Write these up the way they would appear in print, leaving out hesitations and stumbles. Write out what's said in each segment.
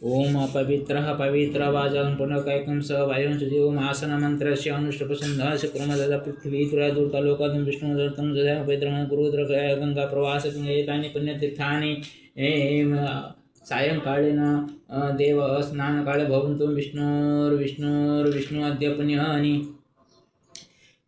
ओम पवित्रः पवित्रवाचं पुनर्कैकं स वायुं सुजीवमासनमन्त्रस्य अनुष्टुपसन्धः शुक्रमदद पृथ्वीतुरादूतलोकादं विष्णुदत्तं ददामि पवित्रं गुरुद्रकया गङ्गाप्रवासं एतानि पुण्यतीर्थानि सायंकालीन देव स्नानकाले भवन्तु विष्णु अद्य पुण्यनि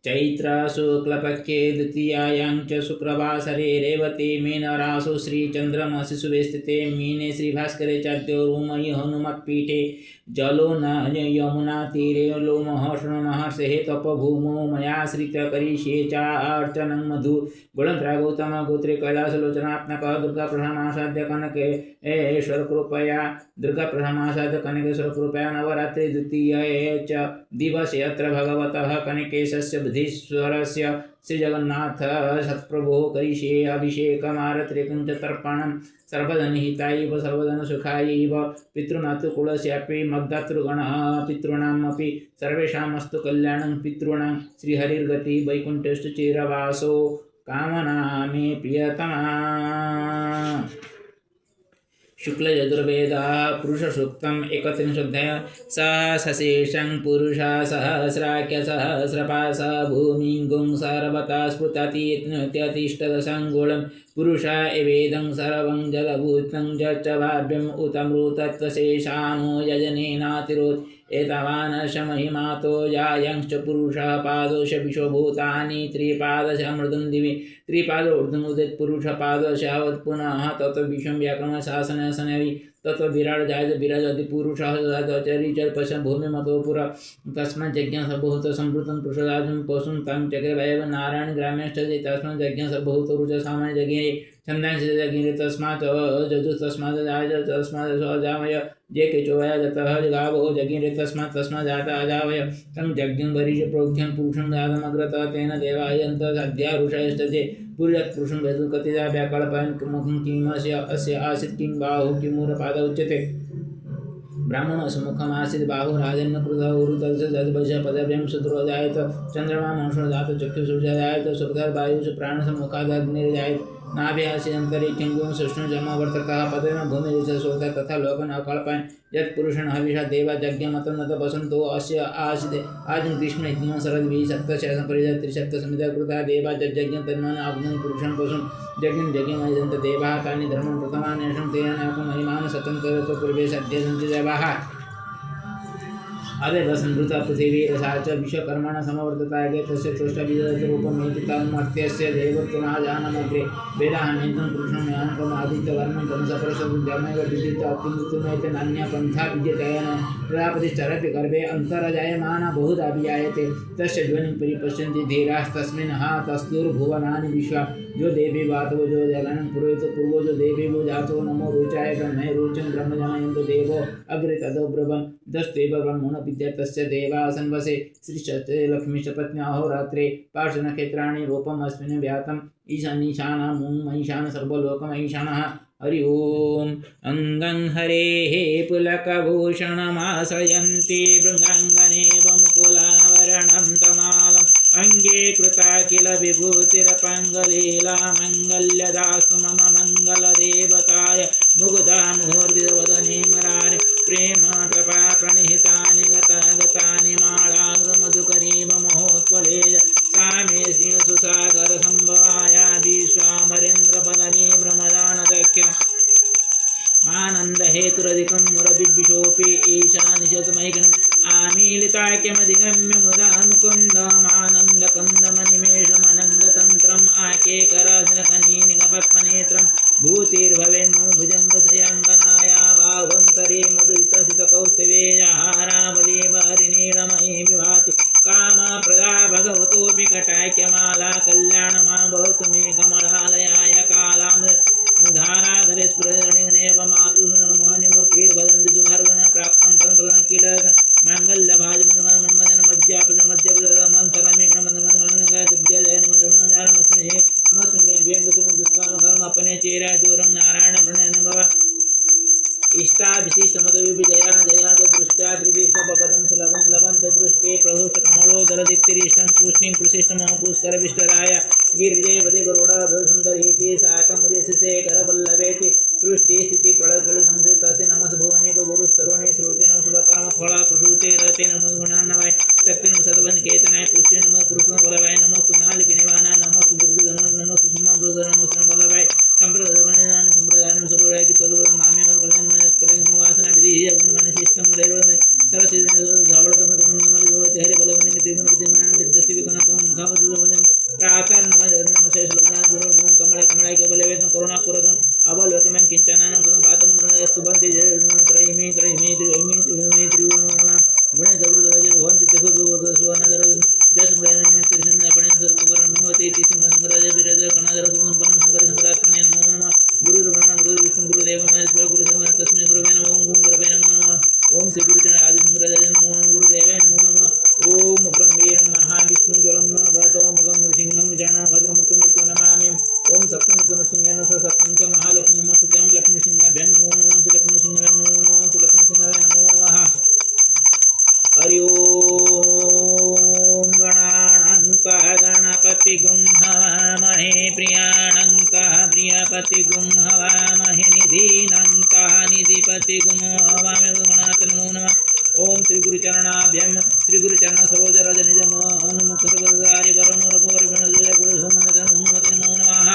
चैत्र शुक्लपक्षे द्वितीयायां च शुक्रवासरे रेवती मीनरासु श्रीचन्द्रमसि शुभे स्थिते मीने श्रीभास्करे चाद्यो रोमयि हनुमत्पीठे जलो न यमुना तीरे लोमहर्षणमहर्षे तपभूमो मयाश्रित्य करिष्ये चार्चनं मधु गुणद्रागौतम गोत्रे कैलासलोचनात्मकः दुर्गाप्रथमासाद्य कनकेश्वर कृपया दुर्गाप्रथमासाद्य कनकेश्वर कृपया नवरात्रि द्वितीये च दिवसे अत्र भगवतः कनकेशस्य बुधीश्वरस्य श्रीजगन्नाथ सत्प्रभो करिष्ये अभिषेकमारत्रिकं च तर्पणं सर्वजनहिताय सर्वजनसुखाय पितॄणातुकुलस्यापि मग्धातृगणः पितॄणामपि सर्वेषामस्तु कल्याणं पितॄणां श्रीहरिर्गति वैकुण्ठस्तु चिरवासो कामना मे प्रियतमा। शुक्लयजुर्वेदः पुरुषसूक्तम् 31 सहस्रशीर्षं पुरुषः सहस्राख्य सहस्रपाशः भूमिं गुं सर्वतः स्फुटतीत्यतिष्ठदशङ्गुलं पुरुष एवेदं सर्वं जगभूतं च भाव्यम् उतमृतत्वशेषानो यजनेनातिरोध एतावान् शमहिमातो यायंश्च पुरुषः पादोश विश्वभूतानि त्रिपादश मृदं दिवि त्रिपाद ऊर्ध्वमुदित पुरुष पादशावत् पुनः तत् विश्वं व्याकरण शासन सनवि तत् विराट जायज विराजति पुरुषः चरिचर पश्य भूमि मतो पुरा तस्मात् यज्ञ सर्वभूत संवृतं पुरुषराजं पशुं तं चक्रे वैव नारायण ग्राम्यश्च तस्मात् यज्ञ सर्वभूत रुच सामान्य जगे छन्दांसि जगे तस्मात् जजु तस्मात् जायज तस्मात् स्वजामय जे केचोवया जतः जगावो जगिरे तस्मात् जाता अजावय तं यज्ञं वरिज प्रोक्ष्यं पुरुषं जातमग्रतः तेन देवायन्त सद्या ऋषयश्चते पुरुषत् पुरुषं वेदु कतिदा व्याकल्पयन् मुखं किमस्य अस्य आसीत् किं बाहु किमूरपाद उच्यते ब्राह्मणस्य मुखमासीत् बाहुराजन्यकृतः उरुतस्य जद्वश पदभ्यं शत्रुजायत चन्द्रमा मंशो जात चक्षुषुजायत सुखधर्वायुष प्राणसमुखादग्निर्जायत नाभ्यास्यन्तरिक्षं सुष्णु जन्मवर्तकः पदेन भूमिरिच सोता तथा लोकन अकल्पयन् यत्पुरुषं हविषा देवा यज्ञमतं न तपसन्तो अस्य आसीत् आजं ग्रीष्म इत्थं शरद्भिः सप्तशतं परिजः त्रिशतसमिधा कृता देवा यज्ञं तन्मन् आब्दं पुरुषं पशुं यज्ञमयजन्त देवाः तानि धर्मं प्रथमान्येषं तेन महिमान् सचन्तरतो पूर्वे सद्य सन्ति देवाः अदे वसंवृता पृथिवी रसा च विश्वकर्मण समवर्ततागे तस्य चोष्टबीजरूपमेति तन्मर्त्यस्य देवत्वमाजानमग्रे वेदाहमेतं पुरुषं यानकम् आदित्यवर्णं तमसपरसबुद्ध्यमेव विदित अत्युन्नतमेते नान्यपन्था विद्यतेन प्रजापतिश्चरति गर्भे अन्तरजायमाना बहुधा विजायते तस्य ध्वनिं परिपश्यन्ति धीरास्तस्मिन् हा तस्तुर्भुवनानि विश्वा जो देवी वातो जो जगनं पुरोहितो पूर्वो जो देवी वो जातो नमो रुचाय ब्रह्मे रुचं ब्रह्म जनयन्तु देवो अग्रे तदो ब्रह्मं दस्तेव ब्रह्मण विद्यातस्य देवासन् वसे श्रीशस्ते लक्ष्मीश्च पत्न्या अहोरात्रे पार्श्वनक्षत्राणि रूपमस्मिन् व्यातम् ईशानीशानं महीशान सर्वलोकमहीशानः हरि ओम अंगं हरेः पुलकभूषणमाश्रयन्ति भृङ्गाङ्गनेव मुकुलावरणं तमालम् अंगे कृता किल विभूतिरपङ्गलीला मङ्गल्यदास्तु मम मङ्गलदेवताय मुग्धा मुहुर्विवदने मरारे प्रेम कृपा प्रणिहितानि गतानि मालाग्रमधुकरीव महोत्पले सामे सिंहसुसागर संभवाया विश्वामरेन्द्र पदवी ब्रह्मदानदख्य मानंद हेतुरधिकं मुरबिद्विषोऽपि ईशानिशतमैकम् आमीलिताख्यमधिगम्य मुदा मुकुन्दमानन्दकन्दमनिमेषमनङ्गतन्त्रम् आकेकराजनकनीनिगपद्मनेत्रं भूतिर्भवेन्नो भुजङ्गशयङ्गनाया बाहुन्तरे मुदितसितकौस्तुभेयहारावली हरिनीलमयी विभाति कामप्रदा भगवतोऽपि कटाख्यमाला कल्याणमा भवतु मे कमलालयाय कालां धाराधरे स्फुरणेव मातुर्मूर्तिर्वदन्ति सुहर्वन प्राप्तं पदं कीलक माङ्गल्यभाजमन्मदन मध्यप्रदमध्यप्रदमन्तरमेकमस्मि अपने दूरं नारायण प्रणयन भव इष्टाभिषिष्टमतविजया जया दृष्ट्या त्रिविष्णुपदं सुलभं लभन्त दृष्टे प्रभुष्टकमलोदरदीप्तिरिष्टं तूष्णीं कृशिष्टमपुष्करविष्टराय गिरिजयपदे गरुडाभ्यसुन्दरीति साकमुदिशेखरवल्लभेति सृष्टिस्थितिप्रलयसंस्थितस्य नमस् भुवनेक गुरुश्च नमो गुणान्नवाय शक्ति नमो सतवन केतनाय पुष्टि नमो कृष्ण बलवाय नमो सुनाल किनेवाना नमो दुर्ग नमो सुषमा दुर्ग नमो सुन बलवाय संप्रदाय संप्रदाय सबराय तदो मामे कल्याण कले नमो वासना विधि अगुण मन सिस्टम रेरो में सरस धावड़ तम तम नमल जो तेरे बलवन के त्रिभुवन प्रतिमान दिव्यति विकन तम घाव दुर्ग बने प्राकार नमः नमः शेष लगना गुरु नमो कमल कमलाय के बलवे करुणा पुरदम अवलोकमं किंचनानं पातम सुबंति त्रयिमे त्रयिमे त्रयिमे त्रयिमे त्रिभुवन गुणे जगृत वजन भवन्ति तेखो सुवनदर जस ब्रह्मण कृष्ण अपने सर्वपर नमोति तिसि संग्रह विरज कणादर संपन्न संकर संक्रात्मने नमो नमः गुरु ब्रह्मा गुरु विष्णु गुरु देव महेश्वर गुरु संग तस्मै गुरुवे नमः ओम गुरुवे नमो नमः ओम श्री गुरुचरण आदि संग्रह नमो गुरुदेवाय नमो नमः ओम ब्रह्मेण महाविष्णु ज्वलं भवतो मुखं नृसिंहं जन भद्रमूर्तिमूर्तो नमामि ओम सप्तम नृसिंहेन सप्तम च महालक्ष्मी नमोस्तुते लक्ष्मीसिंहाभ्यां नमो नमः श्री लक्ष्मीसिंहाभ्यां नमो नमः श्री लक्ष्मीसिंहाभ्यां नमो नमः हरि ओम गणानंका गणपति गुं हवामहे प्रियानंका प्रियपति गुं हवामहे निधीनंका निधिपति गुं हवामहे गणात नमो नमः ओम श्री गुरुचरणाभ्यम श्री गुरुचरण सरोज रज निज मुखर्वदारि वरुण रघुवर गणजय गुरुधूमनदन नमो नमः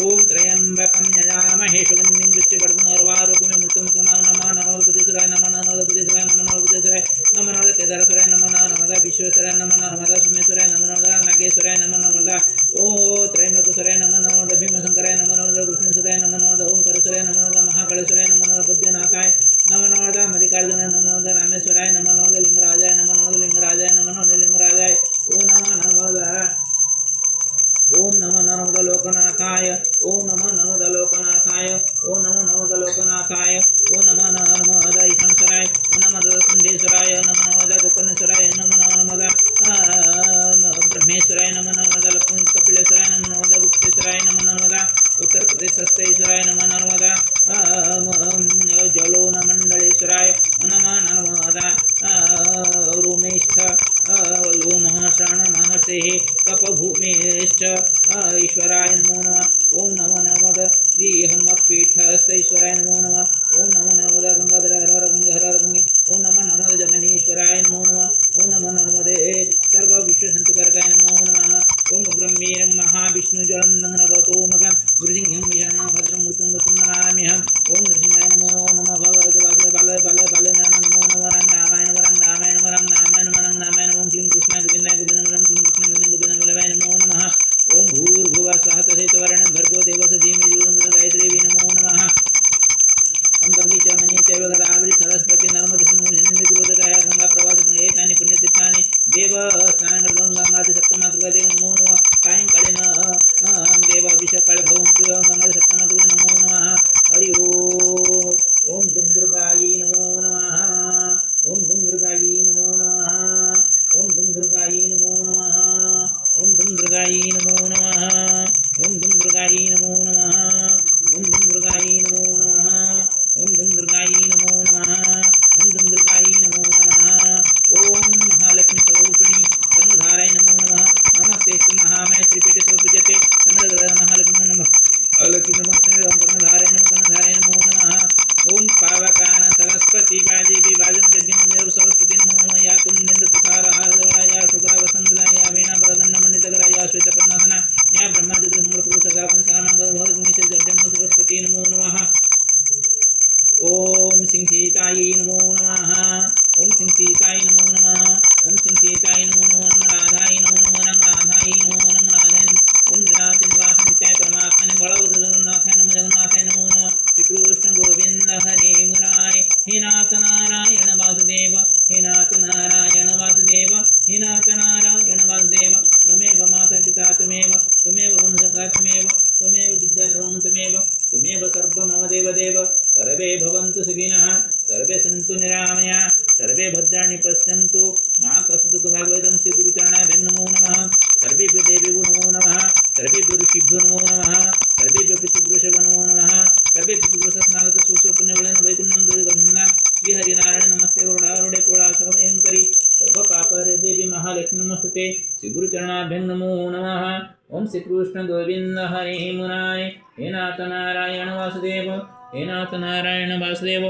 ओम त्र्यंबकं यजामहे सुगन्धिं पुष्टिवर्धनं उर्वारुकमिं मृत्युमुखमां नमः नमोपतिसराय नमः नमोपतिसराय नमः नमोपतिसराय नमः नमः केदारेश्वराय नमः नमः विश्वेश्वराय नमः नमः सोमेश्वराय नमः नमः नागेश्वराय नमः नमः ओ त्रयंबकेश्वराय नमः नमः भीमशंकराय नमः नमः कृष्णेश्वराय नमः नमः ओंकारेश्वराय नमः नमः महाकालेश्वराय नमः नमः बुद्धिनाथाय नमः नमः मल्लिकार्जुनाय नमः नमः रामेश्वराय नमः नमः लिंगराजाय नमः नमः लिंगराजाय नमः नमः लिंगराजाय ओ नमः नमः ओम नमो नमो लोकनाथाय ओम नमो नमो लोकनाथाय ओम नमो नमो लोकनाथाय ओम नमो नमो ईश्वराय ओम नमो संदेश्वराय नमो नमो गोकर्णेश्वराय नमो नमो ब्रह्मेश्वराय नमो नमो कपिलेश्वराय नमो नमो गुप्तेश्वराय नमो नमो उत्तर प्रदेशस्थेश्वराय नमो नमो जलोन मंडलेश्वराय नमो नमो रोमेश्च लोमहर्षण महर्षे कपभूमेश्च ईश्वराय नमो नमः ओम नमो नमः श्री हनुमत्पीठस्थईश्वराय नमो नमः ओम नमो नमः गंगाधर हर गंगे हर गंगे ओम नमो नमः जमनीश्वराय नमो नमः ओम नमो नमः सर्व विश्व शांतिकारकाय नमो नमः ओम ब्रह्मेरं महाविष्णु ज्वलनं नभतो मगं गुरुसिंहं विषाणं भद्रं मृत्युं नमाम्यहम् ओम नृसिंहाय नमो नमः भगवते वासुदेवाय बाल नमो नमः रामाय नमः रामाय ओम क्लीं कृष्णाय गोविंदाय गोविंदं क्लीं कृष्णाय गोविंदं बलवाय नमो नमः ओम भूर्भुवः स्वः तत्सवितुर्वरेण्यं भर्गो देवस्य धीमहि गायत्री नमो नमः ओम गंगे च मणि चैव गोदावरी सरस्वती नर्मदे सिंधु क्रोधकाय गंगा प्रवासं एतानि पुण्यतीर्थानि देव स्नानं गंगादि सप्तमातृकादे नमो नमः सायंकालेन देव अभिषेकाले भवन्तु गंगादि सप्तमातृकादे नमो नमः हरि ओम दुं दुर्गायै नमो नमः ओम दुं दुर्गायै नमो नमः ओम दुं दुर्गायै नमो नमः ओम दुं दुर्गायै नमो नमः ओम दुं दुर्गायै नमो नमः ओम दुं दुर्गायै नमो नमः ओम दुं दुर्गायै नमो नमः ओम दुं दुर्गायै नमो नमः ओम महालक्ष्मी स्वरूपिणी कर्मधाराय नमो नमः नमस्ते महामय श्रीपीठे स्वरूपजते कन्नड़ महालक्ष्मी नमः अलकी नमस्ते कर्मधाराय नमो नमः ओम पावकान सरस्वती वाजेबी वाजन जज्ञन सरस्वती नमो नमः या कुंदेन्द्र तुषारहारदोड़ा या शुभ्रा वसंतदा या वीणा प्रदन्न मंडितकरा या श्वेतपन्नासना या ब्रह्मादित्य पुरुष सदापन सामंगल जड्यम सरस्वती नमो नमः ओम सिंह सीतायै नमो नमः ओम सिंह सीतायै नमो नमः ओम सिंह सीतायै नमो नमः राधायै नमो नमः राधायै नमो नमः राधायै ओम जगन्नाथ निवास नित्याय परमात्मने बलवद जगन्नाथाय नमो नमः श्री कृष्ण गोविंद हरे मुरारे हे नाथ नारायण वासुदेव हे नाथ नारायण वासुदेव हे नाथ नारायण वासुदेव त्वमेव माता पिता त्वमेव वंशका त्वमेव विद्याधरं त्वमेव सर्वं मम देवदेव सर्वे भवन्तु सुखिनः सर्वे सन्तु निरामयाः सर्वे भद्राणि पश्यन्तु मा कश्चित् दुःखभाग् श्री गुरुचरणाभ्यां नमो नमः सर्वेभ्यो देवेभ्यो नमो नमः सर्वेभ्यो ऋषिभ्यो नमो नमः सर्वेभ्यो पितृपुरुषेभ्यो नमो नमः सर्वे पितृपुरुषस्नागत सुस्वपुण्यबलेन वैकुण्ठं प्रति गच्छन्ति श्री हरिनारायण नमस्ते गरुडारूढे कोणाशोभयङ्करि सर्वपापहरे देवी महालक्ष्मी नमस्ते श्री गुरुचरणाभ्यां नमो नमः ओम श्री कृष्ण गोविंद हरे मुरारे हे नाथ नारायण वासुदेव हे नाथ नारायण वासुदेव